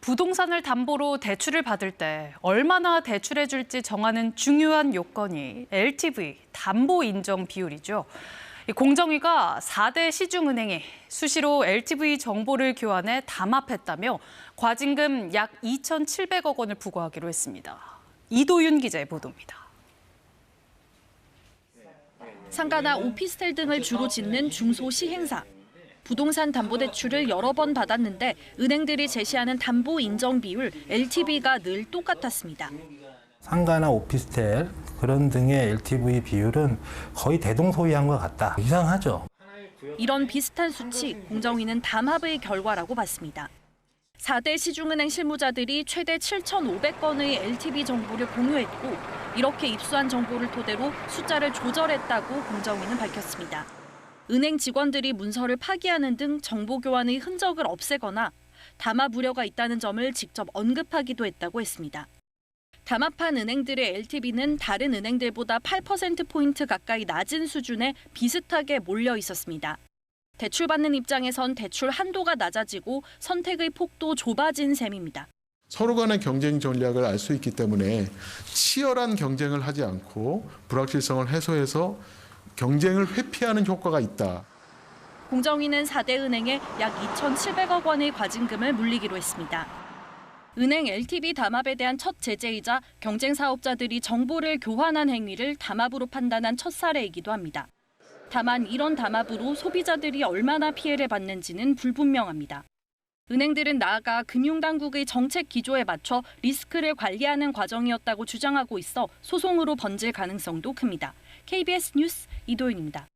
부동산을 담보로 대출을 받을 때 얼마나 대출해 줄지 정하는 중요한 요건이 LTV, 담보 인정 비율이죠. 공정위가 4대 시중은행에 수시로 LTV 정보를 교환해 담합했다며 과징금 약 2,700억 원을 부과하기로 했습니다. 이도윤 기자의 보도입니다. 상가나 오피스텔 등을 주로 짓는 중소시행사. 부동산 담보대출을 여러 번 받았는데 은행들이 제시하는 담보 인정 비율 LTV가 늘 똑같았습니다. 상가나 오피스텔 그런 등의 LTV 비율은 거의 대동소이한 것 같다. 이상하죠. 이런 비슷한 수치 공정위는 담합의 결과라고 봤습니다. 4대 시중은행 실무자들이 최대 7,500건의 LTV 정보를 공유했고 이렇게 입수한 정보를 토대로 숫자를 조절했다고 공정위는 밝혔습니다. 은행 직원들이 문서를 파기하는 등 정보 교환의 흔적을 없애거나 담합 우려가 있다는 점을 직접 언급하기도 했다고 했습니다. 담합한 은행들의 LTV는 다른 은행들보다 8%포인트 가까이 낮은 수준에 비슷하게 몰려 있었습니다. 대출받는 입장에선 대출 한도가 낮아지고 선택의 폭도 좁아진 셈입니다. 서로 간의 경쟁 전략을 알 수 있기 때문에 치열한 경쟁을 하지 않고 불확실성을 해소해서 경쟁을 회피하는 효과가 있다. 공정위는 4대 은행에 약 2,700억 원의 과징금을 물리기로 했습니다. 은행 LTV 담합에 대한 첫 제재이자 경쟁 사업자들이 정보를 교환한 행위를 담합으로 판단한 첫 사례이기도 합니다. 다만 이런 담합으로 소비자들이 얼마나 피해를 받는지는 불분명합니다. 은행들은 나아가 금융당국의 정책 기조에 맞춰 리스크를 관리하는 과정이었다고 주장하고 있어 소송으로 번질 가능성도 큽니다. KBS 뉴스 이도윤입니다.